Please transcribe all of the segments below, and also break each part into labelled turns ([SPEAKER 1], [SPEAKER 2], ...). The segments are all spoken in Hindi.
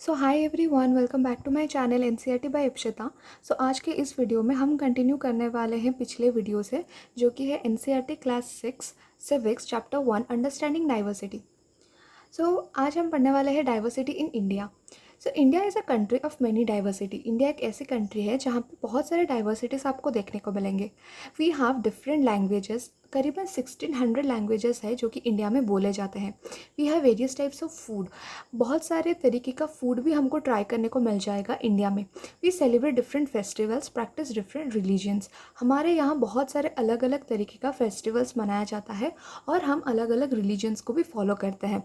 [SPEAKER 1] So hi everyone, welcome back to my channel NCERT by Ipshita. So आज के इस वीडियो में हम कंटिन्यू करने वाले हैं पिछले वीडियो से, जो कि है NCERT class 6 civics chapter 1 understanding diversity. So आज हम पढ़ने वाले हैं diversity in India. So India is a country of many diversity. India एक ऐसी कंट्री है जहाँ पे बहुत सारे डाइवर्सिटीज़ आपको देखने को मिलेंगे। वी हैव डिफरेंट लैंग्वेजेस, करीबन 1600 लैंग्वेजेस है जो कि इंडिया में बोले जाते हैं। We have various types of food, बहुत सारे तरीके का फूड भी हमको ट्राई करने को मिल जाएगा इंडिया में। We celebrate different festivals, practice different religions. हमारे यहाँ बहुत सारे अलग अलग तरीके का फेस्टिवल्स मनाया जाता है और हम अलग अलग रिलीजन्स को भी फॉलो करते हैं।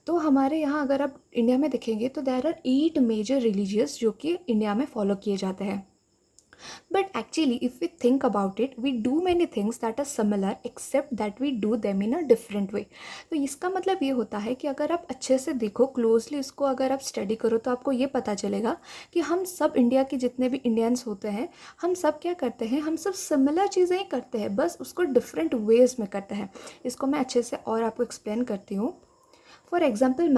[SPEAKER 1] तो हमारे यहाँ अगर आप इंडिया में देखेंगे तो देयर आर 8 मेजर रिलीजियस जो कि इंडिया में फॉलो किए जाते हैं। But actually if we think about it, we do many things that are similar except that we do them in a different way. तो इसका मतलब ये होता है कि अगर आप अच्छे से देखो, क्लोजली इसको अगर आप स्टडी करो, तो आपको ये पता चलेगा कि हम सब इंडिया के जितने भी इंडियंस होते हैं, हम सब क्या करते हैं, हम सब सिमिलर चीज़ें ही करते हैं, बस उसको डिफरेंट वेज में करते हैं। इसको मैं अच्छे से और आपको एक्सप्लेन करती हूँ। For example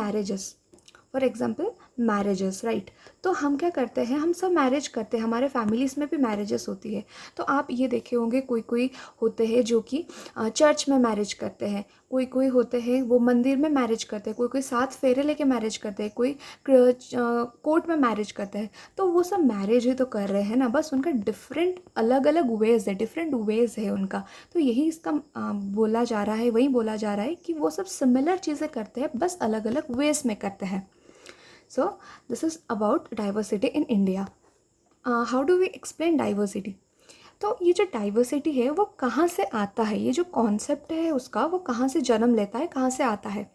[SPEAKER 1] marriages right. तो हम क्या करते हैं, हम सब मैरिज करते हैं, हमारे फैमिलीज़ में भी मैरिजेस होती है। तो आप ये देखे होंगे, कोई कोई होते हैं जो कि चर्च में मैरिज करते हैं, कोई कोई होते हैं वो मंदिर में मैरिज करते हैं, कोई कोई 7 फेरे लेके मैरिज करते हैं, कोई कोर्ट में मैरिज करते हैं। तो वो सब मैरिज ही तो कर रहे हैं ना, बस उनका डिफरेंट अलग अलग वेज़ है, डिफरेंट वेज़ है उनका। तो यही इसका बोला जा रहा है, वही बोला जा रहा है कि वो सब सिमिलर चीज़ें करते हैं, बस अलग अलग वेज़ में करते हैं। So this is about diversity in India. How do we explain diversity? तो ये जो डाइवर्सिटी है वो कहाँ से आता है, ये जो कॉन्सेप्ट है उसका, वो कहाँ से जन्म लेता है, कहाँ से आता है?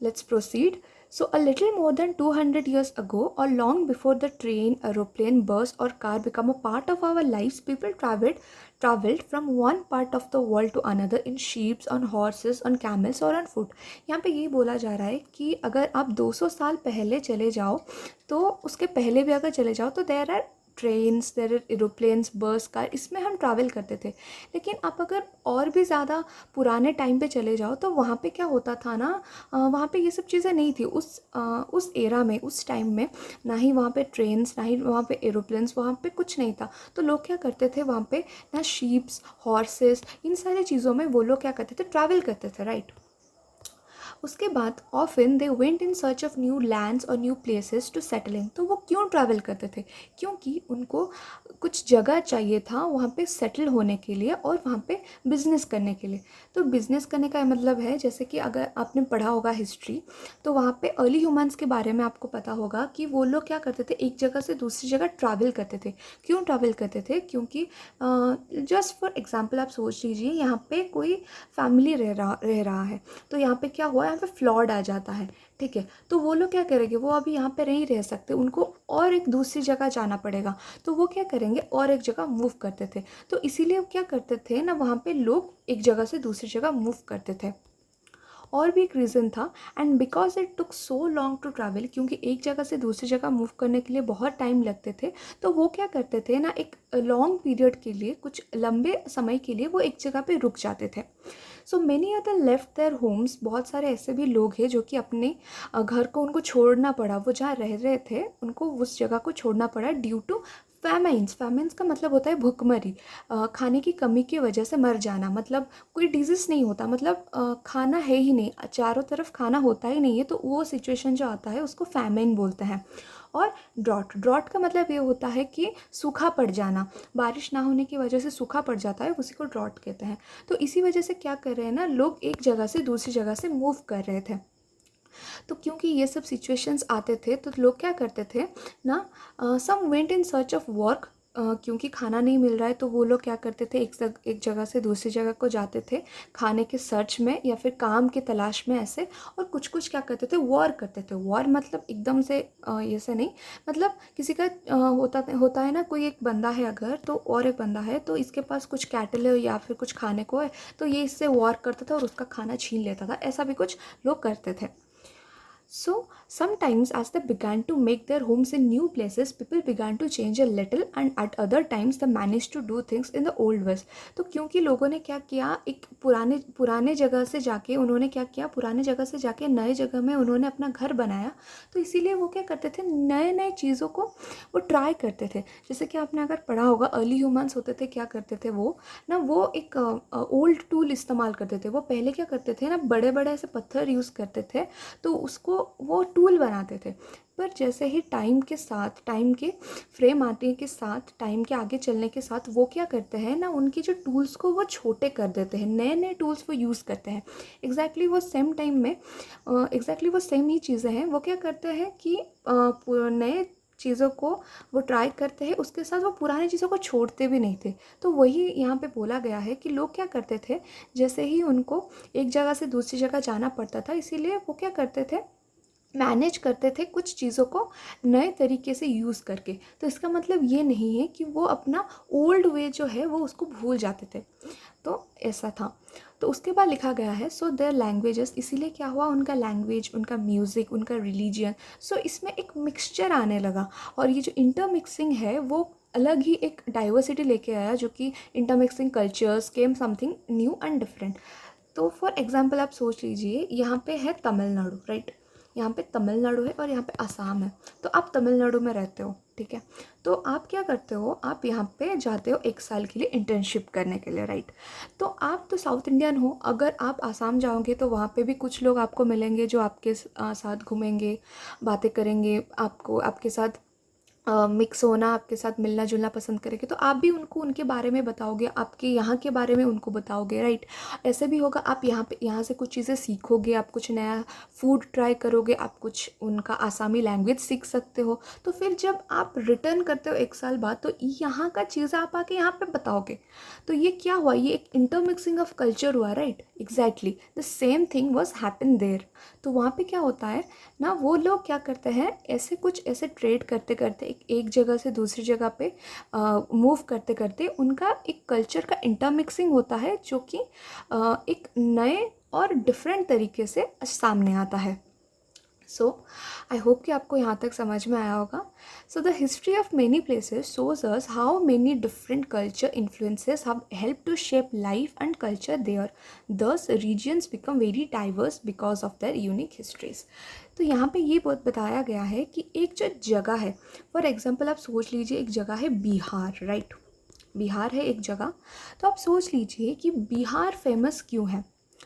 [SPEAKER 1] Let's proceed. So, a little more than 200 years ago, or long before the train, aeroplane, bus, or car become a part of our lives, people traveled from one part of the world to another in ships, on horses, on camels, or on foot. यहाँ पे ये बोला जा रहा है कि अगर आप 200 साल पहले चले जाओ, तो उसके पहले भी अगर चले जाओ, तो there are trains, there are aeroplanes, bus, car, इसमें हम ट्रैवल करते थे। लेकिन आप अगर और भी ज़्यादा पुराने टाइम पे चले जाओ, तो वहाँ पे क्या होता था ना, वहाँ पे ये सब चीज़ें नहीं थी उस एरा में, उस टाइम में। ना ही वहाँ पे ट्रेन्स, ना ही वहाँ पे एरोप्लेन्स, वहाँ पे कुछ नहीं था। तो लोग क्या करते थे वहाँ पे, ना शीप्स, हॉर्सेस, इन सारी चीज़ों में वो लोग क्या करते थे, ट्रैवल करते थे, राइट। उसके बाद often they went in search of new lands और new places to settle in. तो वो क्यों ट्रैवल करते थे? क्योंकि उनको कुछ जगह चाहिए था वहाँ पे सेटल होने के लिए और वहाँ पे बिज़नेस करने के लिए। तो बिज़नेस करने का मतलब है, जैसे कि अगर आपने पढ़ा होगा हिस्ट्री, तो वहाँ पे अर्ली ह्यूमंस के बारे में आपको पता होगा कि वो लोग क्या करते थे, एक जगह से दूसरी जगह ट्रैवल करते थे। क्यों ट्रैवल करते थे? क्योंकि जस्ट फॉर एग्जांपल आप सोच लीजिए, यहाँ पे कोई फैमिली रह रहा है, तो यहाँ पे क्या हुआ, यहाँ पे फ्लड आ जाता है, ठीक है। तो वो लोग क्या करेंगे, वो अभी यहाँ पे नहीं रह सकते, उनको और एक दूसरी जगह जाना पड़ेगा। तो वो क्या करेंगे, और एक जगह मूव करते थे। तो इसीलिए क्या करते थे ना, वहाँ पे लोग एक जगह से दूसरी जगह मूव करते थे। और भी एक रीज़न था, and because it took so long to travel, क्योंकि एक जगह से दूसरी जगह मूव करने के लिए बहुत टाइम लगते थे। तो वो क्या करते थे ना, एक लॉन्ग पीरियड के लिए, कुछ लंबे समय के लिए वो एक जगह पे रुक जाते थे। So many other left their homes. बहुत सारे ऐसे भी लोग हैं जो कि अपने घर को उनको छोड़ना पड़ा, वो जहाँ रह रहे थे उनको उस जगह को छोड़ना पड़ा ड्यू टू फैमाइंस। फैमाइंस का मतलब होता है भुखमरी, खाने की कमी की वजह से मर जाना। मतलब कोई डिजीज़ नहीं होता, मतलब खाना है ही नहीं, चारों तरफ खाना होता ही नहीं है, तो वो सिचुएशन जो आता है उसको फैमाइन बोलते हैं। और ड्रॉट का मतलब ये होता है कि सूखा पड़ जाना, बारिश ना होने की वजह से सूखा पड़ जाता है, उसी को ड्रॉट कहते हैं। तो इसी वजह से क्या कर रहे हैं ना, लोग एक जगह से दूसरी जगह से मूव कर रहे थे। तो क्योंकि ये सब सिचुएशंस आते थे, तो लोग क्या करते थे ना, some went in search of work. क्योंकि खाना नहीं मिल रहा है, तो वो लोग क्या करते थे, एक जगह से दूसरी जगह को जाते थे खाने के सर्च में या फिर काम की तलाश में, ऐसे। और कुछ कुछ क्या करते थे, वॉर करते थे। वॉर मतलब एकदम से ये से नहीं, मतलब किसी का होता है ना, कोई एक बंदा है अगर, तो और एक बंदा है, तो इसके पास कुछ कैटल है या फिर कुछ खाने को है, तो ये इससे वॉर करता था और उसका खाना छीन लेता था, ऐसा भी कुछ लोग करते थे। So sometimes as they began to make their homes in new places, people began to change a little, and at other times they managed to do things in the old ways. तो क्योंकि लोगों ने क्या किया, एक पुराने पुराने जगह से जाके उन्होंने क्या किया, पुराने जगह से जाके नए जगह में उन्होंने अपना घर बनाया, तो इसीलिए वो क्या करते थे, नए नए चीज़ों को वो ट्राई करते थे। जैसे कि आपने अगर पढ़ा होगा, अर्ली ह्यूमन्स होते थे, क्या करते थे वो ना, वो एक ओल्ड टूल इस्तेमाल करते थे। वो पहले क्या करते थे ना, बड़े बड़े ऐसे पत्थर यूज़ करते थे, तो उसको वो टूल बनाते थे। पर जैसे ही टाइम के साथ, टाइम के फ्रेम आते के साथ, टाइम के आगे चलने के साथ, वो क्या करते हैं ना, उनके जो टूल्स को वो छोटे कर देते हैं, नए नए टूल्स वो यूज़ करते हैं। एग्जैक्टली वो सेम टाइम में एग्जैक्टली वो सेम ही चीज़ें हैं। वो क्या करते हैं कि नए चीज़ों को वो ट्राई करते हैं, उसके साथ वो पुरानी चीज़ों को छोड़ते भी नहीं थे। तो वही यहाँ पे बोला गया है कि लोग क्या करते थे, जैसे ही उनको एक जगह से दूसरी जगह जाना पड़ता था, इसीलिए वो क्या करते थे, मैनेज करते थे कुछ चीज़ों को नए तरीके से यूज़ करके। तो इसका मतलब ये नहीं है कि वो अपना ओल्ड वे जो है वो उसको भूल जाते थे। तो ऐसा था। तो उसके बाद लिखा गया है, सो देयर लैंग्वेजेस, इसीलिए क्या हुआ, उनका लैंग्वेज, उनका म्यूज़िक, उनका रिलीजन, सो इसमें एक मिक्सचर आने लगा। और ये जो इंटरमिक्सिंग है वो अलग ही एक डाइवर्सिटी लेके आया, जो कि intermixing cultures came something new and different. तो फॉर एग्जांपल आप सोच लीजिए, यहाँ पे है तमिलनाडु, राइट, यहाँ पे तमिलनाडु है और यहाँ पे असम है। तो आप तमिलनाडु में रहते हो, ठीक है, तो आप क्या करते हो, आप यहाँ पे जाते हो 1 साल के लिए इंटर्नशिप करने के लिए, राइट। तो आप तो साउथ इंडियन हो, अगर आप आसाम जाओगे तो वहाँ पे भी कुछ लोग आपको मिलेंगे जो आपके साथ घूमेंगे, बातें करेंगे, आपको आपके साथ मिक्स होना, आपके साथ मिलना जुलना पसंद करेंगे। तो आप भी उनको उनके बारे में बताओगे, आपके यहाँ के बारे में उनको बताओगे, राइट। ऐसे भी होगा, आप यहाँ से कुछ चीज़ें सीखोगे, आप कुछ नया फूड ट्राई करोगे, आप कुछ उनका आसामी लैंग्वेज सीख सकते हो। तो फिर जब आप रिटर्न करते हो 1 साल बाद, तो यहाँ का चीज़ आप आके यहाँ पे बताओगे। तो ये क्या हुआ, ये एक इंटरमिक्सिंग ऑफ कल्चर हुआ, right. Exactly the same thing was happen there. तो वहाँ पे क्या होता है ना, वो लोग क्या करते हैं, ऐसे कुछ ऐसे ट्रेड करते करते एक जगह से दूसरी जगह पे मूव करते करते उनका एक कल्चर का इंटरमिक्सिंग होता है, जो कि एक नए और डिफरेंट तरीके से सामने आता है। सो आई होप कि आपको यहाँ तक समझ में आया होगा। So the history of many places shows us how many different culture influences have help to shape life and culture there. Thus regions become very diverse because of their unique histories. तो यहाँ पे ये बहुत बताया गया है कि एक जो जगह है, फॉर एग्जाम्पल आप सोच लीजिए, एक जगह है बिहार, राइट। बिहार है एक जगह। तो आप सोच लीजिए कि बिहार फेमस क्यों है।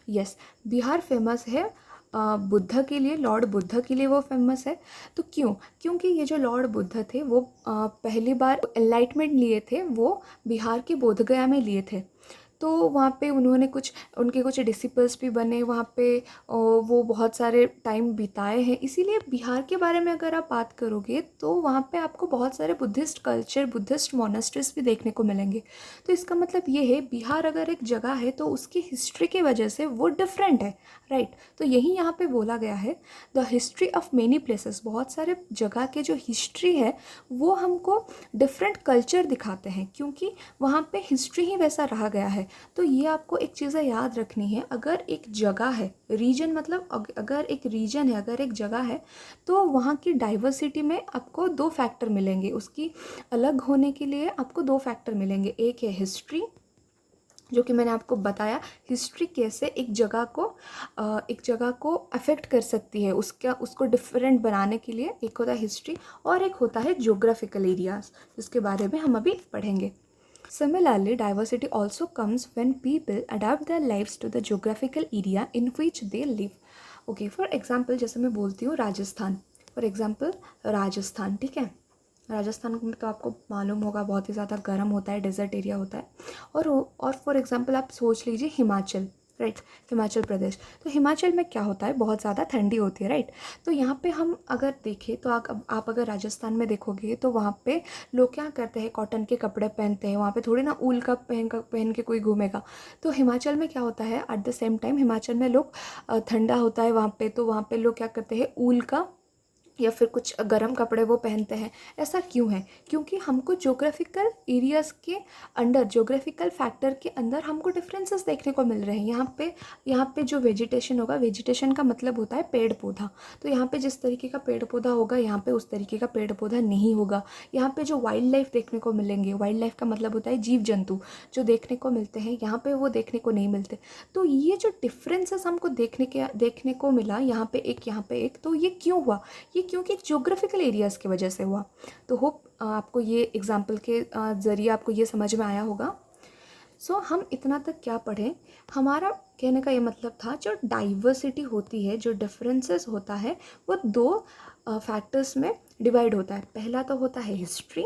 [SPEAKER 1] यस, बिहार फेमस है बुद्ध के लिए, लॉर्ड बुद्ध के लिए वो फेमस है। तो क्यों, क्योंकि ये जो लॉर्ड बुद्ध थे वो पहली बार एनलाइटमेंट लिए थे, वो बिहार के बोधगया में लिए थे। तो वहाँ पे उन्होंने कुछ, उनके कुछ डिसिपल्स भी बने वहाँ पे, वो बहुत सारे टाइम बिताए हैं। इसीलिए बिहार के बारे में अगर आप बात करोगे तो वहाँ पे आपको बहुत सारे बुद्धिस्ट कल्चर, बुद्धिस्ट मोनेस्ट्रीज भी देखने को मिलेंगे। तो इसका मतलब ये है, बिहार अगर एक जगह है तो उसकी हिस्ट्री की वजह से वो डिफरेंट है, राइट। तो यही यहाँ पे बोला गया है, the history of many places, बहुत सारे जगह के जो हिस्ट्री है वो हमको डिफरेंट कल्चर दिखाते हैं, क्योंकि वहाँ पे हिस्ट्री ही वैसा रहा गया है। तो ये आपको एक चीज़ें याद रखनी है, अगर एक जगह है, रीजन मतलब अगर एक रीजन है, अगर एक जगह है, तो वहाँ की डाइवर्सिटी में आपको 2 फैक्टर मिलेंगे, उसकी अलग होने के लिए आपको 2 फैक्टर मिलेंगे। एक है हिस्ट्री, जो कि मैंने आपको बताया, हिस्ट्री कैसे एक जगह को अफेक्ट कर सकती है, उसको डिफरेंट बनाने के लिए एक होता है हिस्ट्री, और एक होता है ज्योग्राफिकल एरियाज, जिसके बारे में हम अभी पढ़ेंगे। Similarly, diversity also comes when people adapt their lives to the geographical area in which they live. Okay, for example, जैसे मैं बोलती हूँ राजस्थान, फॉर एग्जाम्पल राजस्थान, ठीक है। राजस्थान में तो आपको मालूम होगा बहुत ही ज़्यादा गर्म होता है, डेजर्ट एरिया होता है। और फॉर एग्जाम्पल आप सोच लीजिए हिमाचल, राइट, हिमाचल प्रदेश। तो हिमाचल में क्या होता है, बहुत ज़्यादा ठंडी होती है, राइट। तो यहाँ पे हम अगर देखें तो आप अगर राजस्थान में देखोगे तो वहाँ पे लोग क्या करते हैं, कॉटन के कपड़े पहनते हैं, वहाँ पे थोड़ी ना ऊल का पहन के कोई घूमेगा। तो हिमाचल में क्या होता है, at the same time Himachal में लोग ठंडा होता है वहाँ पे, तो वहाँ पे लोग क्या करते हैं, ऊल का या फिर कुछ गर्म कपड़े वो पहनते हैं। ऐसा क्यों है? क्योंकि हमको ज्योग्राफिकल एरियाज़ के अंडर, ज्योग्राफिकल फैक्टर के अंदर हमको डिफरेंसेस देखने को मिल रहे हैं। यहाँ पे जो वेजिटेशन होगा, वेजिटेशन का मतलब होता है पेड़ पौधा, तो यहाँ पे जिस तरीके का पेड़ पौधा होगा यहाँ पे उस तरीके का पेड़ पौधा नहीं होगा। यहाँ पे जो वाइल्ड लाइफ देखने को मिलेंगे, वाइल्ड लाइफ का मतलब होता है जीव जंतु जो देखने को मिलते हैं, यहाँ पे वो देखने को नहीं मिलते। तो ये जो डिफरेंसेस हमको देखने को मिला, यहाँ पे एक, तो ये क्यों हुआ? ये क्योंकि ज्योग्राफिकल एरियाज़ की वजह से हुआ। तो होप आपको ये एग्जाम्पल के ज़रिए आपको ये समझ में आया होगा। हम इतना तक क्या पढ़ें, हमारा कहने का ये मतलब था, जो डाइवर्सिटी होती है, जो डिफरेंसेस होता है, वो दो फैक्टर्स में डिवाइड होता है। पहला तो होता है हिस्ट्री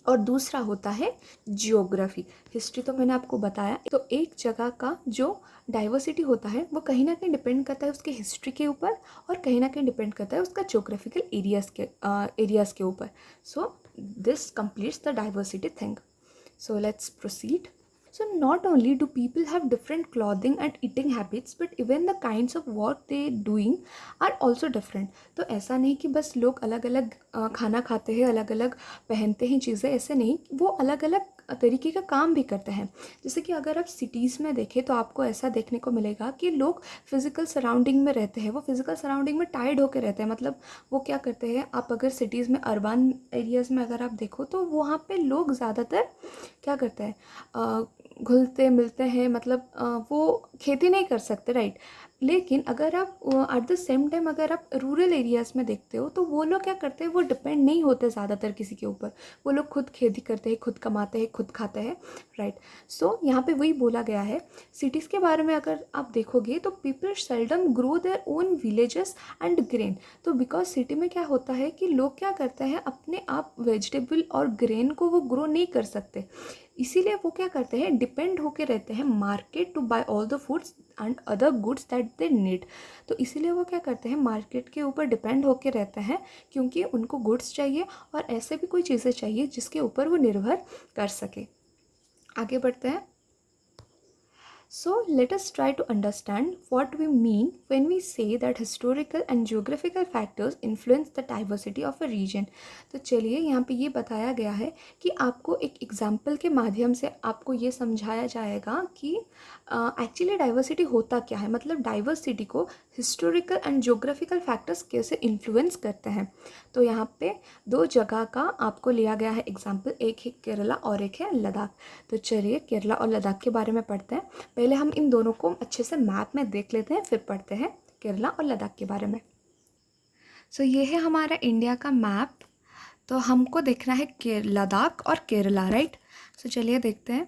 [SPEAKER 1] और दूसरा होता है जियोग्राफी। हिस्ट्री तो मैंने आपको बताया। तो एक जगह का जो डाइवर्सिटी होता है वो कहीं ना कहीं डिपेंड करता है उसके हिस्ट्री के ऊपर, और कहीं ना कहीं डिपेंड करता है उसका ज्योग्राफिकल एरियाज़ के ऊपर। So this completes the diversity thing. So let's proceed. So not only do people have different clothing and eating habits, but even the kinds of what they doing are also different. तो ऐसा नहीं कि बस लोग अलग अलग खाना खाते हैं, अलग अलग पहनते हैं चीज़ें, ऐसे नहीं, वो अलग अलग तरीके का काम भी करते हैं। जैसे कि अगर आप सिटीज़ में देखें तो आपको ऐसा देखने को मिलेगा कि लोग फिज़िकल सराउंडिंग में रहते हैं, वो फिज़िकल सराउंडिंग में टाइड होकर रहते हैं। मतलब वो क्या करते हैं, आप अगर सिटीज़ में, अर्बन एरियाज़ में अगर आप देखो तो वहाँ पे लोग ज़्यादातर क्या करते हैं, घुलते मिलते हैं, मतलब वो खेती नहीं कर सकते, राइट। लेकिन अगर आप एट द सेम टाइम अगर आप रूरल एरियाज़ में देखते हो तो वो लोग क्या करते हैं, वो डिपेंड नहीं होते ज़्यादातर किसी के ऊपर। वो लोग खुद खेती करते हैं, खुद कमाते हैं, खुद खाते हैं, राइट। यहाँ पे वही बोला गया है। सिटीज़ के बारे में अगर आप देखोगे तो people seldom grow their own villages and grain. तो बिकॉज सिटी में क्या होता है कि लोग क्या करते हैं, अपने आप वेजिटेबल और ग्रेन को वो ग्रो नहीं कर सकते, इसीलिए वो क्या करते हैं, डिपेंड होके रहते हैं market to buy all the foods and other goods that they need. तो इसीलिए वो क्या करते हैं, मार्केट के ऊपर डिपेंड होके रहते हैं, क्योंकि उनको गुड्स चाहिए और ऐसे भी कोई चीज़ें चाहिए जिसके ऊपर वो निर्भर कर सके। आगे बढ़ते हैं। So let us try to understand what we mean when we say that historical and geographical factors influence the diversity of a region. तो चलिए यहाँ पे ये बताया गया है कि आपको एक एग्जाम्पल के माध्यम से आपको ये समझाया जाएगा कि एक्चुअली डाइवर्सिटी होता क्या है, मतलब डाइवर्सिटी को हिस्टोरिकल एंड ज्योग्राफिकल फैक्टर्स कैसे इन्फ्लुएंस करते हैं। तो यहाँ पे दो जगह का आपको लिया गया है एग्जाम्पल, एक है केरला और एक है लद्दाख। तो चलिए केरला और लद्दाख के बारे में पढ़ते हैं। पहले हम इन दोनों को अच्छे से मैप में देख लेते हैं, फिर पढ़ते हैं केरला और लद्दाख के बारे में। ये है हमारा इंडिया का मैप। तो हमको देखना है लद्दाख और केरला, राइट। चलिए देखते हैं।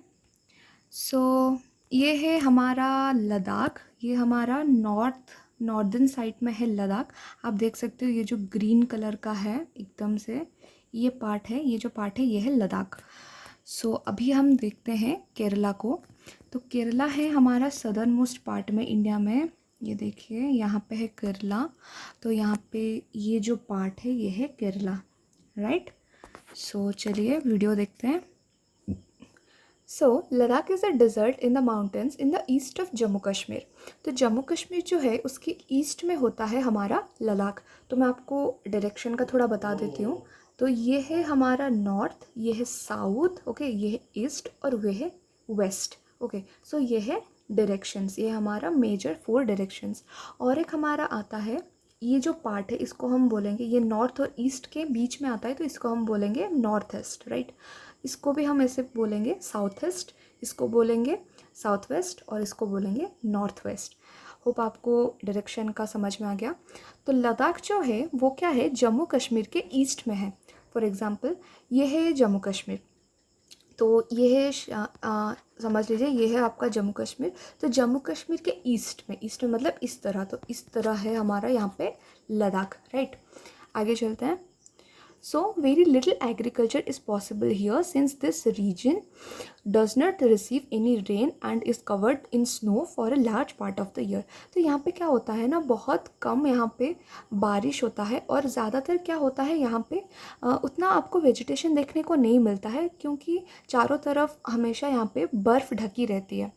[SPEAKER 1] ये है हमारा लद्दाख, ये हमारा नॉर्दर्न साइड में है लद्दाख। आप देख सकते हो ये जो ग्रीन कलर का है एकदम से, ये पार्ट है, ये जो पार्ट है ये है लद्दाख। अभी हम देखते हैं केरला को। तो केरला है हमारा सदर्न मोस्ट पार्ट में इंडिया में। ये देखिए यहाँ पे है केरला, तो यहाँ पे ये जो पार्ट है ये है केरला, राइट। चलिए वीडियो देखते हैं। Ladakh is a desert in the mountains in the east of Jammu Kashmir. तो जम्मू कश्मीर जो है उसके ईस्ट में होता है हमारा लद्दाख। तो मैं आपको डायरेक्शन का थोड़ा बता देती हूँ। तो ये है हमारा नॉर्थ, ये है साउथ, ओके, ये है ईस्ट और वे है वेस्ट, ओके। ये है डायरेक्शंस, ये हमारा मेजर 4 डायरेक्शंस। और एक हमारा आता है, ये जो पार्ट है इसको हम बोलेंगे, ये नॉर्थ और ईस्ट के बीच में आता है तो इसको हम बोलेंगे नॉर्थ ईस्ट, राइट। इसको भी हम ऐसे बोलेंगे साउथ ईस्ट, इसको बोलेंगे साउथ वेस्ट और इसको बोलेंगे नॉर्थ वेस्ट। होप आपको डायरेक्शन का समझ में आ गया। तो लद्दाख जो है वो क्या है, जम्मू कश्मीर के ईस्ट में है। फॉर एग्ज़ाम्पल ये है जम्मू कश्मीर, तो ये है समझ लीजिए ये है आपका जम्मू कश्मीर। तो जम्मू कश्मीर के ईस्ट में मतलब इस तरह, तो इस तरह है हमारा यहाँ पे लद्दाख, राइट। आगे चलते हैं। Very little agriculture is possible here since this region does not receive any rain and is covered in snow for a large part of the year. तो यहाँ पे क्या होता है ना, बहुत कम यहाँ पे बारिश होता है और ज़्यादातर क्या होता है यहाँ पे उतना आपको वेजिटेशन देखने को नहीं मिलता है, क्योंकि चारों तरफ हमेशा यहाँ पे बर्फ़ ढकी रहती है।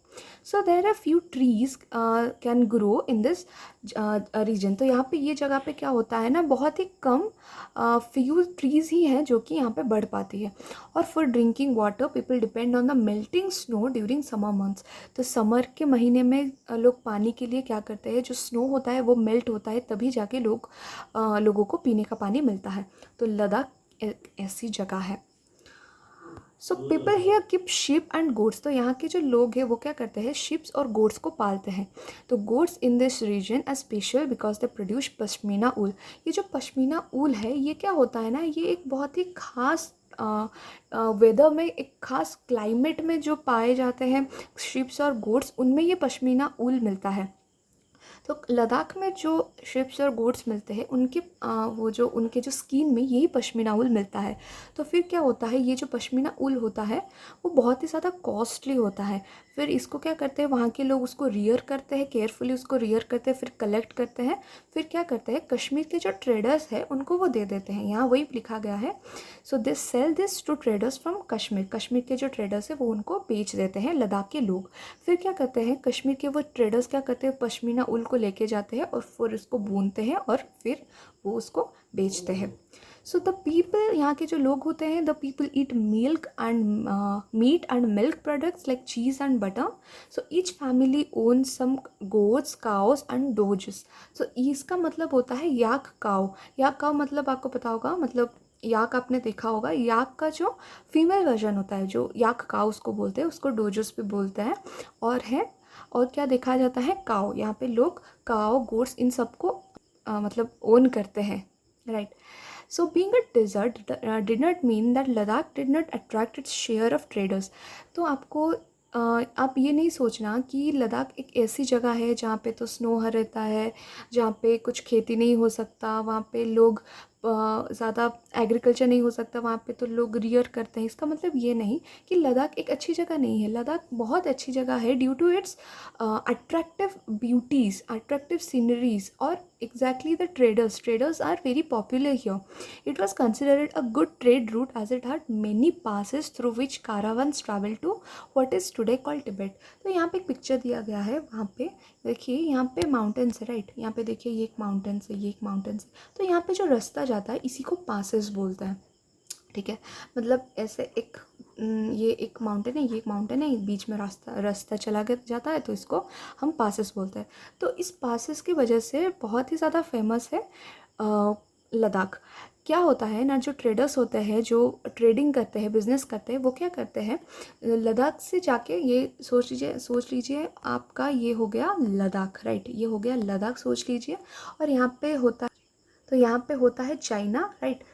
[SPEAKER 1] So there are few trees can grow in this region. तो यहाँ पे ये जगह पे क्या होता है ना, बहुत ही कम फ्यू ट्रीज़ ही हैं जो कि यहाँ पे बढ़ पाती है। और for drinking water people depend on the melting snow during summer months. तो समर के महीने में लोग पानी के लिए क्या करते हैं, जो स्नो होता है वो मेल्ट होता है, तभी जाके लोगों को पीने का पानी मिलता है। तो लद्दाख एक ऐसी जगह है। So people here keep sheep and goats. तो यहाँ के जो लोग हैं वो क्या करते हैं, शिप्स और गोट्स को पालते हैं। तो goats in this region are special because they produce pashmina wool. ये जो पश्मीना ऊल है ये क्या होता है ना, ये एक बहुत ही खास वेदर में, एक खास क्लाइमेट में जो पाए जाते हैं शिप्स और गोट्स, उनमें ये पश्मीना ऊल मिलता है। तो लद्दाख में जो शिप्स और गोट्स मिलते हैं उनके उनके जो स्किन में यही पश्मीना ऊल मिलता है। तो फिर क्या होता है, ये जो पश्मीना ऊल होता है वो बहुत ही ज़्यादा कॉस्टली होता है। फिर इसको क्या करते हैं, वहाँ के लोग उसको रियर करते हैं, केयरफुली उसको रियर करते हैं, फिर कलेक्ट करते हैं, फिर क्या करते हैं, कश्मीर के जो ट्रेडर्स हैं उनको वो दे देते हैं। यहाँ वही लिखा गया है, so this sell this to traders from Kashmir. Kashmir के जो ट्रेडर्स हैं वो उनको बेच देते हैं लद्दाख के लोग। फिर क्या करते हैं, कश्मीर के वो ट्रेडर्स क्या करते हैं, पश्मीना ऊल को लेके जाते हैं और फिर उसको बुनते हैं और फिर वो उसको बेचते हैं। सो द पीपल, यहाँ के जो लोग होते हैं, the people eat milk and meat and milk products like cheese and butter. So each family own some goats, cows and dogs. So इसका मतलब होता है याक काउ। याक काउ मतलब आपको पता होगा, मतलब याक आपने देखा होगा, याक का जो फीमेल वर्जन होता है, जो याक काउ उसको बोलते हैं, उसको डोजस भी बोलते हैं। और क्या देखा जाता है, काउ। यहाँ पे लोग काउ, गोट्स इन सबको मतलब ओन करते हैं, right. So being a desert did not mean that Ladakh did not attract its share of traders. तो आप ये नहीं सोचना कि लद्दाख एक ऐसी जगह है जहाँ पे तो स्नो रहता है, जहाँ पे कुछ खेती नहीं हो सकता, वहाँ पे लोग ज़्यादा एग्रीकल्चर नहीं हो सकता, वहाँ पे तो लोग रियर करते हैं। इसका मतलब ये नहीं कि लद्दाख एक अच्छी जगह नहीं है। लद्दाख बहुत अच्छी जगह है due to its attractive beauties, attractive sceneries, और exactly the traders are very popular here. It was considered a good trade route as it had many passes through which caravans travel to what is today called Tibet. तो यहाँ पे एक पिक्चर दिया गया है, वहाँ पे देखिए, यहाँ पे माउंटेन्स है, राइट। यहाँ पे देखिए ये एक माउंटेन्स है, ये एक माउंटेन्स है। तो यहाँ पे जो रास्ता जाता है इसी को पासेस बोलते हैं, ठीक है। मतलब ऐसे एक ये एक माउंटेन है, ये एक माउंटेन है, बीच में रास्ता चला जाता है, तो इसको हम पासेस बोलते हैं। तो इस पासेस की वजह से बहुत ही ज़्यादा फेमस है लद्दाख। क्या होता है ना, जो ट्रेडर्स होते हैं, जो ट्रेडिंग करते हैं, बिजनेस करते हैं, वो क्या करते हैं, लद्दाख से जाके, ये सोच लीजिए आपका ये हो गया लद्दाख, राइट, ये हो गया लद्दाख सोच लीजिए। और यहाँ पे होता है चाइना, राइट।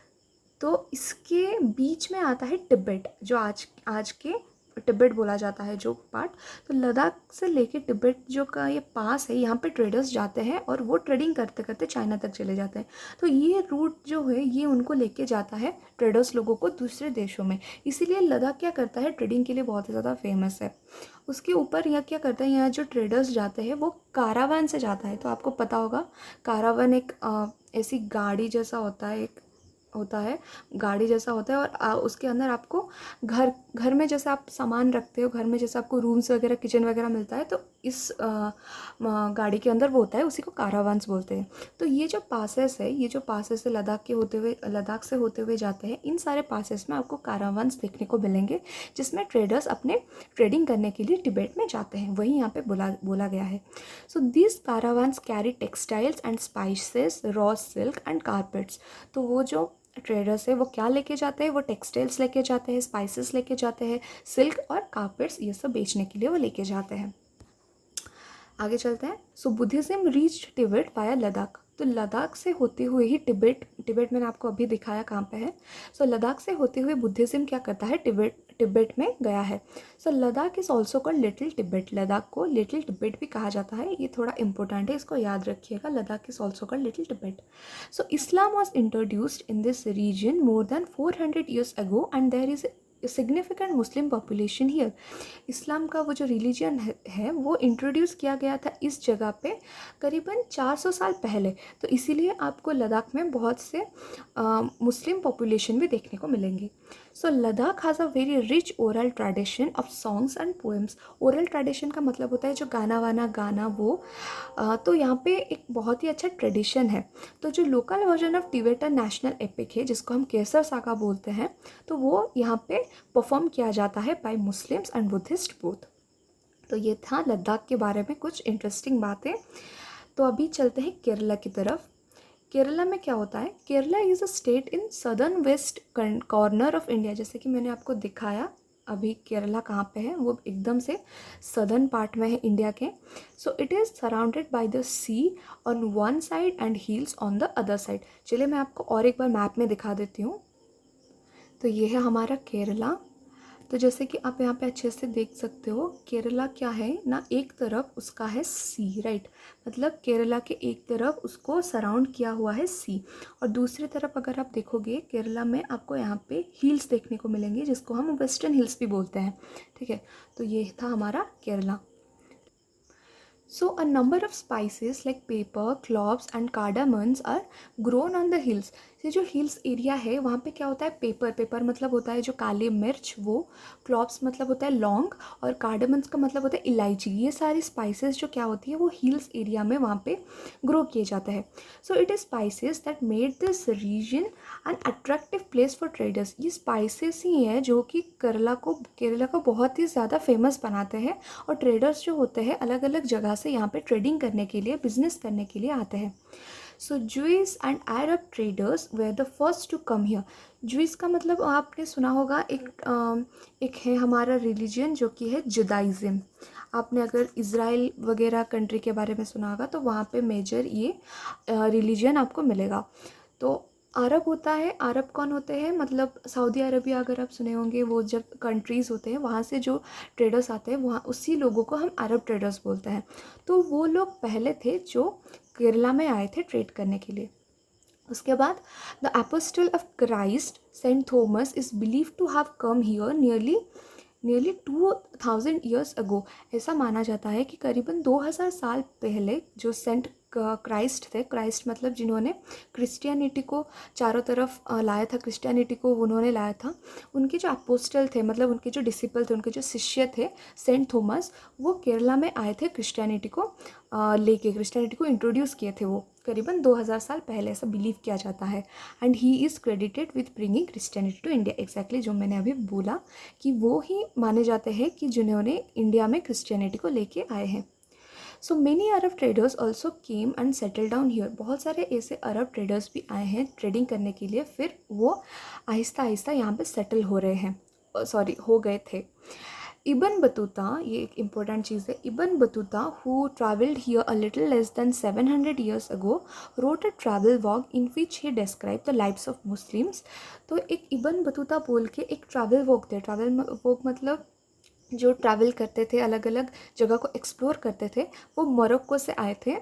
[SPEAKER 1] तो इसके बीच में आता है तिब्बत, जो आज के तिब्बत बोला जाता है जो पार्ट। तो लद्दाख से लेके तिब्बत जो का ये पास है, यहाँ पे ट्रेडर्स जाते हैं और वो ट्रेडिंग करते करते चाइना तक चले जाते हैं। तो ये रूट जो है ये उनको लेके जाता है, ट्रेडर्स लोगों को, दूसरे देशों में। इसीलिए लद्दाख क्या करता है, ट्रेडिंग के लिए बहुत ही ज़्यादा फेमस है। उसके ऊपर यहाँ क्या करता है, यहाँ जो ट्रेडर्स जाते हैं वो कारावान से जाता है। तो आपको पता होगा, कारावान एक ऐसी गाड़ी जैसा होता है, गाड़ी जैसा होता है, और उसके अंदर आपको घर में जैसे आप सामान रखते हो, घर में जैसे आपको रूम्स वगैरह, किचन वगैरह मिलता है, तो इस गाड़ी के अंदर वो होता है, उसी को कारावान्स बोलते हैं। तो ये जो पासेस है लद्दाख से होते हुए जाते हैं, इन सारे पासेस में आपको कारावान्स देखने को मिलेंगे, जिसमें ट्रेडर्स अपने ट्रेडिंग करने के लिए तिब्बत में जाते हैं, वही यहाँ पे बोला गया है। So this caravans carry textiles and spices, raw silk and carpets. तो वो जो ट्रेडर्स है वो क्या लेके जाते हैं, वो टेक्सटाइल्स लेके जाते हैं, स्पाइसेस लेके जाते हैं, सिल्क और कारपेट्स, ये सब बेचने के लिए वो लेके जाते हैं। आगे चलते हैं। So Buddhism reached Tibet via Ladakh. तो लद्दाख से होते हुए ही तिब्बत मैंने आपको अभी दिखाया कहाँ पे है। सो लद्दाख से होते हुए बुद्धिज्म क्या करता है, तिब्बत में गया है। So Ladakh is also called little Tibet. Ladakh को लिटिल तिब्बत भी कहा जाता है, ये थोड़ा इंपॉर्टेंट है, इसको याद रखिएगा। Ladakh is also called little Tibet. So Islam was introduced in this region more than 400 years ago and there is significant Muslim population here. इस्लाम का वो जो रिलीजन है वो इंट्रोड्यूस किया गया था इस जगह पे करीबन 400 साल पहले। तो इसीलिए आपको लद्दाख में बहुत से मुस्लिम पॉपुलेशन भी देखने को मिलेंगे। So Ladakh has a very rich oral tradition of songs and poems. Oral tradition का मतलब होता है जो गाना वाना गाना वो तो यहाँ पे एक बहुत ही अच्छा ट्रेडिशन है। तो जो local version of Tibetan national epic है जिसको हम केसर सागा बोलते हैं, तो वो यहाँ पे परफॉर्म किया जाता है bye Muslims and Buddhist both. तो ये था लद्दाख के बारे में कुछ इंटरेस्टिंग बातें। तो अभी चलते हैं केरला की तरफ। केरला में क्या होता है, Kerala is a state in southern west corner of India. जैसे कि मैंने आपको दिखाया अभी केरला कहाँ पे है, वो एकदम से सदर्न पार्ट में है इंडिया के। So it is surrounded by the sea on one side and hills on the other side. चलिए मैं आपको और एक बार मैप में दिखा देती हूँ। तो ये है हमारा केरला। तो जैसे कि आप यहाँ पे अच्छे से देख सकते हो, केरला क्या है ना, एक तरफ उसका है सी, राइट, मतलब केरला के एक तरफ उसको सराउंड किया हुआ है सी, और दूसरी तरफ अगर आप देखोगे केरला में आपको यहाँ पे हिल्स देखने को मिलेंगे जिसको हम वेस्टर्न हिल्स भी बोलते हैं, ठीक है। तो ये था हमारा Kerala. So a number of spices like pepper, cloves and cardamoms are grown on the hills. ये जो हिल्स एरिया है वहाँ पे क्या होता है, पेपर मतलब होता है जो काली मिर्च, वो क्लॉव्स मतलब होता है लौंग, और कार्डामम्स का मतलब होता है इलायची। ये सारी स्पाइसेस जो क्या होती है वो हिल्स एरिया में वहाँ पे ग्रो किए जाते हैं। So it is spices that made this region an attractive place for traders. ये स्पाइसेस ही हैं जो कि केरला को बहुत ही ज़्यादा फेमस बनाते हैं, और ट्रेडर्स जो होते हैं अलग अलग जगह से यहाँ पे ट्रेडिंग करने के लिए, बिजनेस करने के लिए आते हैं। So Jewish and Arab traders were the first to come here. Jewish का मतलब आपने सुना होगा, एक है हमारा रिलीजन जो कि है जुदाइज़म। आपने अगर इज़राइल वगैरह कंट्री के बारे में सुना होगा तो वहाँ पे मेजर ये रिलीजन आपको मिलेगा। तो अरब होता है, अरब कौन होते हैं, मतलब सऊदी अरबिया अगर आप सुने होंगे, वो जब कंट्रीज़ होते हैं वहाँ से जो ट्रेडर्स आते हैं वहाँ उसी लोगों को हम अरब ट्रेडर्स बोलते हैं। तो वो लोग पहले थे जो केरला में आए थे ट्रेड करने के लिए। उसके बाद the apostle of Christ Saint Thomas is believe to have come here nearly 2000 years ago. ऐसा माना जाता है कि करीबन 2000 साल पहले जो सेंट क्राइस्ट थे, क्राइस्ट मतलब जिन्होंने क्रिश्चियनिटी को चारों तरफ लाया था, क्रिश्चियनिटी को उन्होंने लाया था, उनके जो अपोस्टल थे, मतलब उनके जो डिसिपल थे, उनके जो शिष्य थे सेंट थॉमस, वो केरला में आए थे क्रिश्चियनिटी को लेके, क्रिश्चियनिटी को इंट्रोड्यूस किए थे वो करीबन 2000 साल पहले, ऐसा बिलीव किया जाता है। And he is credited with bringing Christianity to India. Exactly जो मैंने अभी बोला कि वो ही माने जाते हैं कि जिन्होंने इंडिया में क्रिश्चियनिटी को लेके आए हैं। So many Arab traders also came and settle down here. बहुत सारे ऐसे अरब ट्रेडर्स भी आए हैं ट्रेडिंग करने के लिए, फिर वो आहिस्ता आहिस्ता यहाँ पे सेटल हो रहे हैं, हो गए थे। इबन बतूता, ये एक इम्पोर्टेंट चीज़ है, Ibn Battuta who travelled here a little less than 700 years ago wrote a travel walk in which he describe the lives of Muslims. तो एक इबन बतूता बोल के एक ट्रैवल वॉक थे, ट्रैवल वॉक मतलब जो ट्रैवल करते थे, अलग अलग जगह को एक्सप्लोर करते थे, वो मोरक्को से आए थे।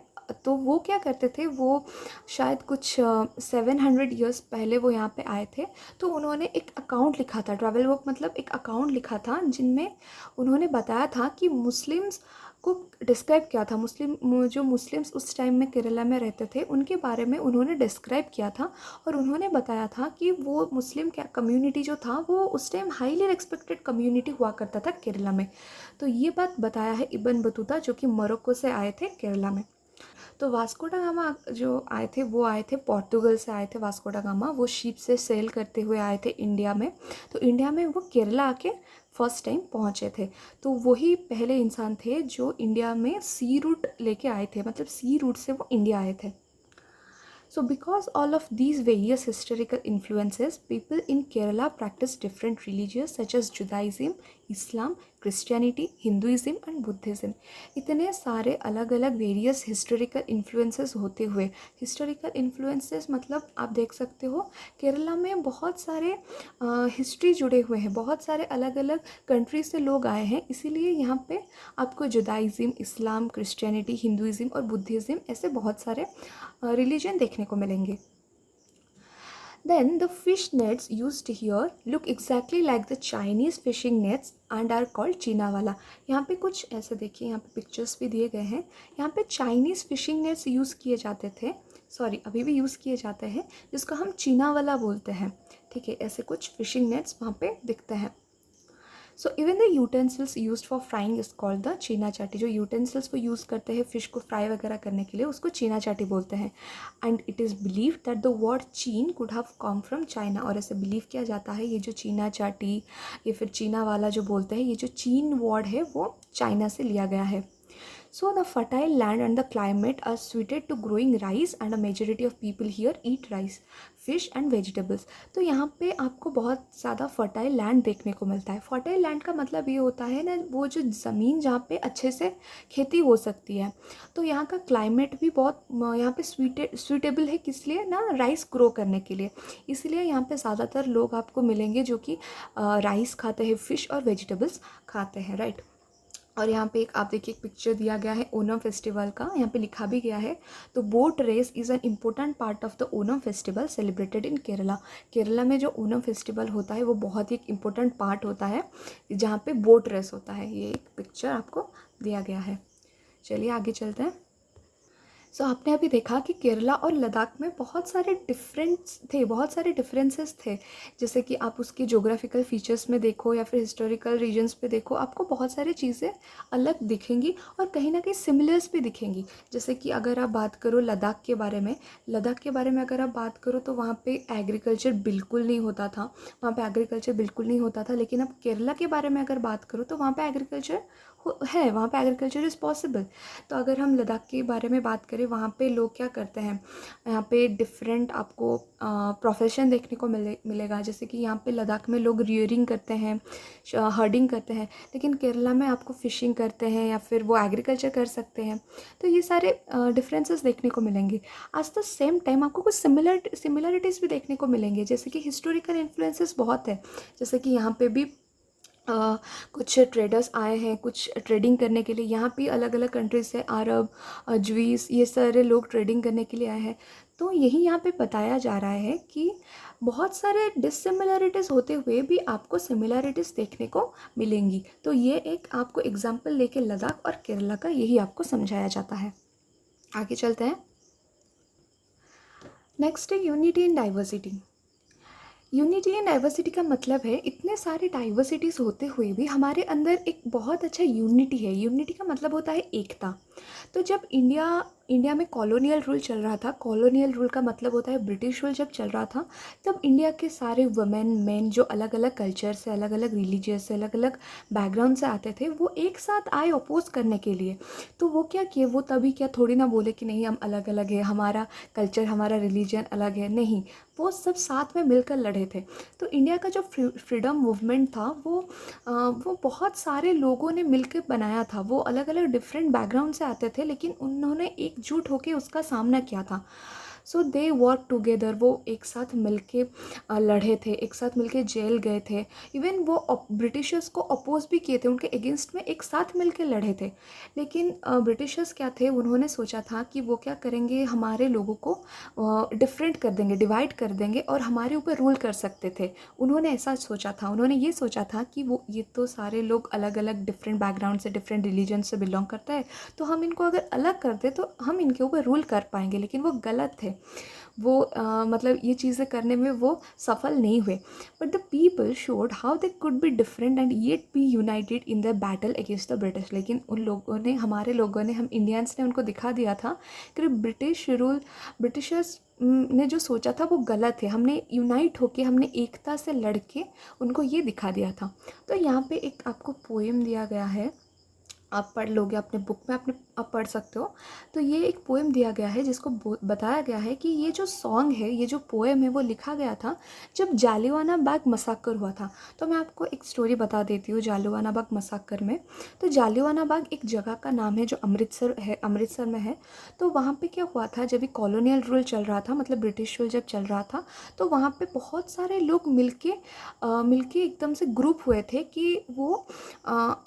[SPEAKER 1] तो वो क्या करते थे, वो शायद कुछ 700 ईयर्स पहले वो यहाँ पे आए थे। तो उन्होंने एक अकाउंट लिखा था, ट्रैवल बुक मतलब एक अकाउंट लिखा था जिनमें उन्होंने बताया था कि मुस्लिम्स को डिस्क्राइब किया था, जो मुस्लिम्स उस टाइम में केरला में रहते थे उनके बारे में उन्होंने डिस्क्राइब किया था। और उन्होंने बताया था कि वो मुस्लिम कम्युनिटी जो था वो उस टाइम हाईली रिस्पेक्टेड कम्युनिटी हुआ करता था केरला में। तो ये बात बताया है इब्न बतूता जो कि मोरक्को से आए थे केरला में। तो वास्को डा गामा जो आए थे वो आए थे पोर्तुगल से आए थे। वास्को डा गामा वो शिप से सेल करते हुए आए थे इंडिया में। तो इंडिया में वो केरला आके फर्स्ट टाइम पहुँचे थे। तो वही पहले इंसान थे जो इंडिया में सी रूट लेके आए थे, मतलब सी रूट से वो इंडिया आए थे। So because all of these various historical influences, people in Kerala practice different religions such as Judaism, Islam, Christianity, Hinduism and Buddhism. इतने सारे अलग अलग वेरियस हिस्टोरिकल इन्फ्लुएंसेस होते हुए, हिस्टोरिकल इन्फ्लुएंसेस मतलब आप देख सकते हो केरला में बहुत सारे हिस्ट्री जुड़े हुए हैं, बहुत सारे अलग अलग कंट्री से लोग आए हैं, इसीलिए यहाँ पे आपको जुदाइज़म, इस्लाम, क्रिश्चियनिटी, हिंदुइज़म और बुद्धिज़्म ऐसे बहुत सारे रिलीजन देखने को मिलेंगे। Then the fish nets used here look exactly like the Chinese fishing nets and are called चीना वाला। यहाँ पे कुछ ऐसे देखिए, यहाँ पे पिक्चर्स भी दिए गए हैं। यहाँ पे चाइनीज़ फिशिंग नेट्स यूज़ किए जाते थे, सॉरी अभी भी यूज़ किए जाते हैं, जिसको हम चीना वाला बोलते हैं। ठीक है, ऐसे कुछ फिशिंग नेट्स वहाँ पे दिखते हैं। So even the utensils used for frying is called the चीना चाटी। जो यूटेंसिल्स वो यूज़ करते हैं फ़िश को फ्राई वगैरह करने के लिए, उसको चीना चाटी बोलते हैं। And it is believe that the word Cheen could have come from China. और ऐसे बिलीव किया जाता है ये जो चीना चाटी या फिर चीना वाला जो बोलते हैं, ये जो चीन वर्ड है वो चाइना से लिया गया है। So the fertile land and the climate are suited to growing rice and a majority of people here eat rice, fish and vegetables। तो यहाँ पे आपको बहुत ज़्यादा फर्टाइल लैंड देखने को मिलता है। फर्टाइल लैंड का मतलब ये होता है ना, वो जो ज़मीन जहाँ पे अच्छे से खेती हो सकती है। तो यहाँ का क्लाइमेट भी बहुत यहाँ पे सूटेबल है, किस लिए ना, राइस ग्रो करने के लिए। इसलिए यहाँ पे ज़्यादातर लोग आपको मिलेंगे जो कि राइस खाते हैं, फ़िश और वेजिटेबल्स खाते हैं, राइट। और यहाँ पे एक आप देखिए, एक पिक्चर दिया गया है ओनम फेस्टिवल का। यहाँ पे लिखा भी गया है, तो boat race is an important part of the Onam festival celebrated in Kerala. Kerala में जो ओनम फेस्टिवल होता है वो बहुत ही एक इम्पोर्टेंट पार्ट होता है, जहाँ पे बोट रेस होता है। ये एक पिक्चर आपको दिया गया है। चलिए आगे चलते हैं। सो आपने अभी देखा कि केरला और लद्दाख में बहुत सारे डिफरेंसेस थे। जैसे कि आप उसकी जोग्राफिकल फीचर्स में देखो या फिर हिस्टोरिकल रीजन्स पे देखो, आपको बहुत सारी चीज़ें अलग दिखेंगी और कहीं ना कहीं सिमिलर्स भी दिखेंगी। जैसे कि अगर आप बात करो लद्दाख के बारे में, अगर आप बात करो तो वहाँ पे एग्रीकल्चर बिल्कुल नहीं होता था। लेकिन अब केरला के बारे में अगर बात करो तो वहाँ पे एग्रीकल्चर है, वहाँ पे एग्रीकल्चर इज़ पॉसिबल। तो अगर हम लद्दाख के बारे में बात करें, वहाँ पे लोग क्या करते हैं, यहाँ पे डिफरेंट आपको प्रोफेशन देखने को मिलेगा। जैसे कि यहाँ पे लद्दाख में लोग रियरिंग करते हैं, हर्डिंग करते हैं, लेकिन केरला में आपको फ़िशिंग करते हैं या फिर वो एग्रीकल्चर कर सकते हैं। तो ये सारे डिफरेंसेस देखने को मिलेंगे। एट द सेम टाइम आपको कुछ सिमिलरिटीज़ भी देखने को मिलेंगे, जैसे कि हिस्टोरिकल इन्फ्लुएंसेस बहुत है। जैसे कि यहाँ पे भी कुछ ट्रेडर्स आए हैं कुछ ट्रेडिंग करने के लिए। यहाँ पे अलग अलग कंट्रीज से अरब, ज्यूस, ये सारे लोग ट्रेडिंग करने के लिए आए हैं। तो यही यहाँ पे बताया जा रहा है कि बहुत सारे डिसिमिलरिटीज़ होते हुए भी आपको सिमिलरिटीज़ देखने को मिलेंगी। तो ये एक आपको एग्जाम्पल लेके लद्दाख और केरला का यही आपको समझाया जाता है। आगे चलते हैं। नेक्स्ट है unity in diversity. Unity and diversity का मतलब है, इतने सारे डाइवर्सिटीज़ होते हुए भी हमारे अंदर एक बहुत अच्छा यूनिटी है। यूनिटी का मतलब होता है एकता। तो जब इंडिया में कॉलोनियल रूल चल रहा था, कॉलोनियल रूल का मतलब होता है ब्रिटिश रूल जब चल रहा था, तब इंडिया के सारे वुमेन मेन जो अलग अलग कल्चर से, अलग अलग रिलीजियस से, अलग अलग बैकग्राउंड से आते थे, वो एक साथ आए अपोज करने के लिए। तो वो क्या किए, वो तभी क्या थोड़ी ना बोले कि नहीं हम अलग अलग है, हमारा कल्चर हमारा रिलीजन अलग है, नहीं, वो सब साथ में मिलकर लड़े थे। तो इंडिया का जो फ्रीडम मूवमेंट था वो बहुत सारे लोगों ने मिलकर बनाया था। वो अलग अलग डिफरेंट बैकग्राउंड से आते थे, लेकिन उन्होंने एकजुट होकर उसका सामना किया था। सो दे वर्क टुगेदर, वो एक साथ मिलके लड़े थे, एक साथ मिलके जेल गए थे। इवन वो ब्रिटिशर्स को अपोज भी किए थे, उनके अगेंस्ट में एक साथ मिलके लड़े थे। लेकिन ब्रिटिशर्स क्या थे, उन्होंने सोचा था कि वो क्या करेंगे, हमारे लोगों को डिफरेंट कर देंगे, डिवाइड कर देंगे और हमारे ऊपर रूल कर सकते थे। उन्होंने ऐसा सोचा था, उन्होंने ये सोचा था कि वो ये तो सारे लोग अलग अलग डिफरेंट बैकग्राउंड से, डिफरेंट रिलीजन से बिलोंग करता है, तो हम इनको अगर अलग कर दे तो हम इनके ऊपर रूल कर पाएंगे। लेकिन वो गलत थे। वो मतलब ये चीज़ें करने में वो सफल नहीं हुए। But the people showed how they could be different and yet be united in the battle against the British. लेकिन उन लोगों ने, हमारे लोगों ने, हम इंडियंस ने उनको दिखा दिया था कि ब्रिटिशर्स ने जो सोचा था वो गलत है। हमने यूनाइट होके, हमने एकता से लड़के उनको ये दिखा दिया था। तो यहाँ पे एक आपको पोएम दिया गया है, आप पढ़ लोगे अपने बुक में, आप पढ़ सकते हो। तो ये एक पोएम दिया गया है जिसको बताया गया है कि ये जो सॉन्ग है, ये जो पोएम है, वो लिखा गया था जब जालियानवाला बाग मसाकर हुआ था। तो मैं आपको एक स्टोरी बता देती हूँ जालियानवाला बाग मसाकर में। तो जालियानवाला बाग एक जगह का नाम है जो अमृतसर में है। तो वहाँ पे क्या हुआ था, जब भी कॉलोनियल रूल चल रहा था, मतलब ब्रिटिश रूल जब चल रहा था, तो वहाँ पे बहुत सारे लोग मिलके एकदम से ग्रुप हुए थे कि वो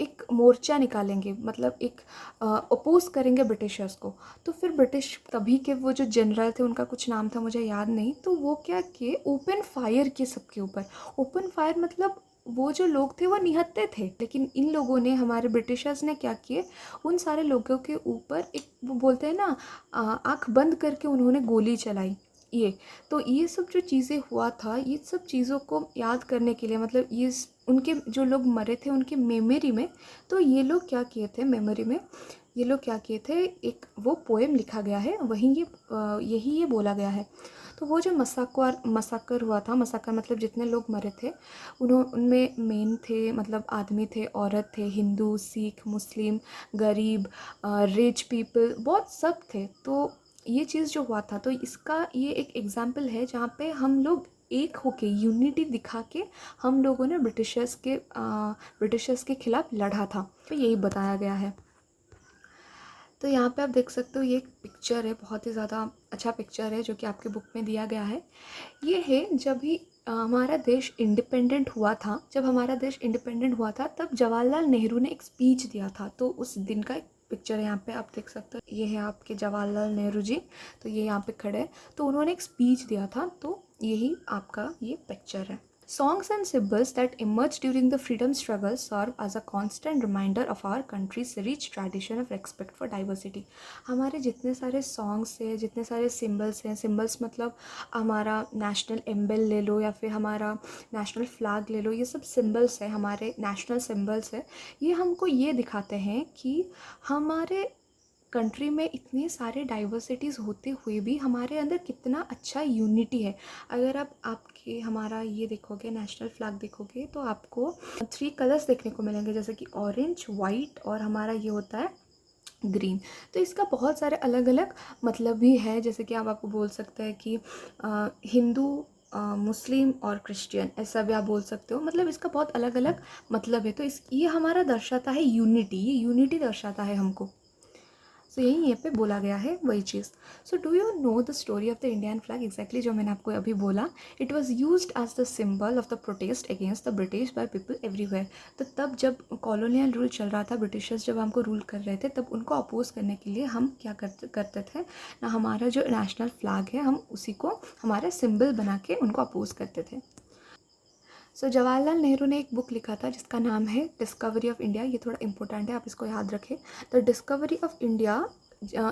[SPEAKER 1] एक मोर्चा निकालेंगे, करेंगे, मतलब एक अपोज करेंगे ब्रिटिशर्स को। तो फिर ब्रिटिश तभी के वो जो जनरल थे, उनका कुछ नाम था मुझे याद नहीं, तो वो क्या किए, ओपन फायर किए सबके ऊपर। ओपन फायर मतलब वो जो लोग थे वो निहत्थे थे, लेकिन इन लोगों ने, हमारे ब्रिटिशर्स ने क्या किए, उन सारे लोगों के ऊपर एक, वो बोलते हैं ना, आँख बंद करके उन्होंने गोली चलाई। ये तो ये सब जो चीज़ें हुआ था, ये सब चीज़ों को याद करने के लिए, मतलब ये उनके जो लोग मरे थे उनके मेमोरी में, तो ये लोग क्या किए थे, मेमोरी में ये लोग क्या किए थे, एक वो पोएम लिखा गया है, वहीं ये यही ये बोला गया है। तो वो जो मसाकर हुआ था, मसाकर मतलब जितने लोग मरे थे, उनमें मेन थे, मतलब आदमी थे, औरत थे, हिंदू, सिख, मुस्लिम, गरीब, रिच पीपल, बहुत सब थे। तो ये चीज़ जो हुआ था, तो इसका ये एक एग्जाम्पल है जहाँ पे हम लोग एक होके, यूनिटी दिखा के हम लोगों ने ब्रिटिशर्स के खिलाफ लड़ा था। तो यही बताया गया है। तो यहाँ पे आप देख सकते हो, ये एक पिक्चर है, बहुत ही ज़्यादा अच्छा पिक्चर है जो कि आपके बुक में दिया गया है। ये है जब भी हमारा देश इंडिपेंडेंट हुआ था, जब हमारा देश इंडिपेंडेंट हुआ था तब जवाहरलाल नेहरू ने एक स्पीच दिया था, तो उस दिन का एक पिक्चर है। यहाँ पे आप देख सकते हो, ये है आपके जवाहरलाल नेहरू जी, तो ये यहाँ पे खड़े हैं, तो उन्होंने एक स्पीच दिया था, तो यही आपका ये पिक्चर है। Songs and symbols that emerged during the freedom struggle serve as a constant reminder of our country's rich tradition of respect for diversity. हमारे जितने सारे सॉन्ग्स हैं, जितने सारे सिम्बल्स हैं, सिम्बल्स मतलब हमारा नेशनल एम्बल ले लो या फिर हमारा नेशनल फ्लैग ले लो, ये सब सिम्बल्स हैं, हमारे नेशनल सिम्बल्स हैं। ये हमको ये दिखाते हैं कि हमारे कंट्री में इतने सारे डाइवर्सिटीज़ होते हुए भी हमारे अंदर कितना अच्छा यूनिटी है। अगर आप आपके हमारा ये देखोगे, नेशनल फ्लैग देखोगे, तो आपको 3 कलर्स देखने को मिलेंगे, जैसे कि ऑरेंज, वाइट और हमारा ये होता है ग्रीन। तो इसका बहुत सारे अलग अलग मतलब भी है, जैसे कि आप आपको बोल सकते हैं कि हिंदू, मुस्लिम और क्रिश्चियन, ऐसा भी आप बोल सकते हो, मतलब इसका बहुत अलग अलग मतलब है। तो ये हमारा दर्शाता है यूनिटी, ये यूनिटी दर्शाता है हमको। सो यही यहाँ पे बोला गया है वही चीज़। So do you know the story of the Indian flag? Exactly जो मैंने आपको अभी बोला, it was used as the symbol of the protest against the British by people everywhere. तो तब जब कॉलोनियल रूल चल रहा था, ब्रिटिशर्स जब हमको रूल कर रहे थे, तब उनको अपोज करने के लिए हम क्या करते थे ना, हमारा जो नेशनल फ्लैग है, हम उसी को हमारा सिंबल बना के उनको अपोज करते थे। सो जवाहरलाल नेहरू ने एक बुक लिखा था जिसका नाम है डिस्कवरी ऑफ इंडिया। ये थोड़ा इंपॉर्टेंट है, आप इसको याद रखें। The Discovery of India,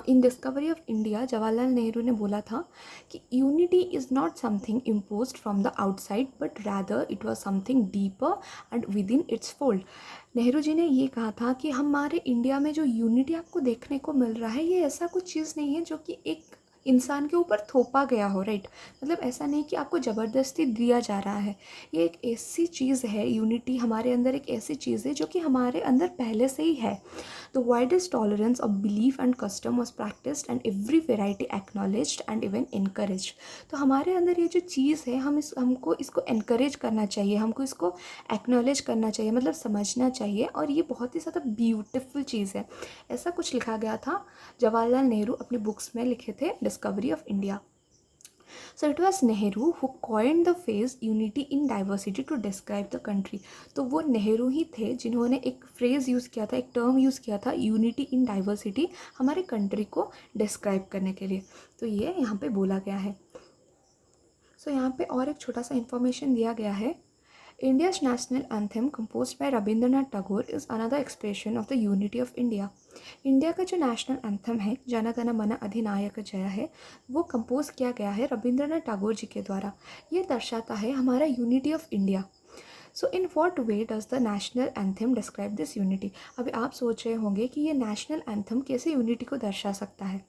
[SPEAKER 1] in Discovery of India Jawaharlal Nehru ने बोला था कि unity is not something imposed from the outside, but rather it was something deeper and within its fold. Nehru ji ने ये कहा था कि हमारे इंडिया में जो यूनिटी आपको देखने को मिल रहा है, ये ऐसा कुछ चीज़ नहीं है जो कि एक इंसान के ऊपर थोपा गया हो, राइट। मतलब ऐसा नहीं कि आपको ज़बरदस्ती दिया जा रहा है। ये एक ऐसी चीज़ है, यूनिटी हमारे अंदर एक ऐसी चीज़ है जो कि हमारे अंदर पहले से ही है। The widest tolerance of belief and custom was practised and every variety acknowledged and even encouraged. तो हमारे अंदर ये जो चीज़ है, हमको इसको इनकरेज करना चाहिए, हमको इसको एक्नॉलेज करना चाहिए, मतलब समझना चाहिए, और ये बहुत ही ज़्यादा ब्यूटिफुल चीज़ है। ऐसा कुछ लिखा गया था, जवाहरलाल नेहरू अपनी बुक्स में लिखे थे, discovery of India. So it was Nehru who coined the phrase unity in diversity to describe the country. तो वो नेहरू ही थे जिन्होंने एक फ्रेज़ यूज़ किया था, एक टर्म यूज़ किया था, यूनिटी इन डाइवर्सिटी, हमारे कंट्री को डिस्क्राइब करने के लिए। तो ये यहाँ पे बोला गया है। सो यहाँ पे और एक छोटा सा इन्फॉर्मेशन दिया गया है। India's national anthem, composed by Rabindranath Tagore, is another expression of the unity of India. India का जो नेशनल एंथम है, जन गण मन अधिनायक जय है, वो कंपोज किया गया है रविंद्रनाथ टैगोर जी के द्वारा। ये दर्शाता है हमारा unity of India. So in what way does the national anthem describe this unity? अभी आप सोच रहे होंगे कि ये नेशनल एंथम कैसे यूनिटी को दर्शा सकता है।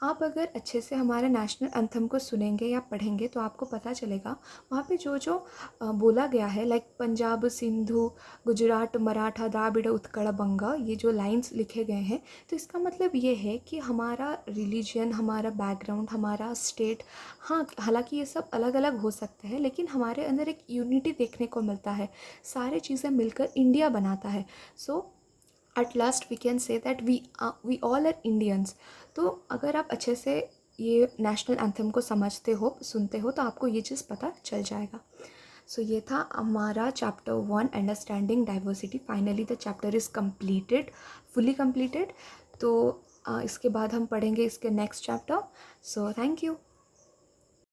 [SPEAKER 1] आप अगर अच्छे से हमारे नेशनल एंथम को सुनेंगे या पढ़ेंगे तो आपको पता चलेगा वहाँ पे जो जो बोला गया है, लाइक पंजाब, सिंधु, गुजरात, मराठा, द्राविड़, उत्कल, बंगा, ये जो लाइंस लिखे गए हैं, तो इसका मतलब ये है कि हमारा रिलीजन, हमारा बैकग्राउंड, हमारा स्टेट, हाँ हालांकि ये सब अलग अलग हो सकते हैं, लेकिन हमारे अंदर एक यूनिटी देखने को मिलता है, सारे चीज़ें मिलकर इंडिया बनाता है। So at last we can say that we all are Indians. तो अगर आप अच्छे से ये नेशनल एंथम को समझते हो, सुनते हो, तो आपको ये चीज़ पता चल जाएगा। सो ये था हमारा chapter 1 understanding diversity. Finally the chapter is completed, fully completed. तो इसके बाद हम पढ़ेंगे इसके next chapter. So thank you.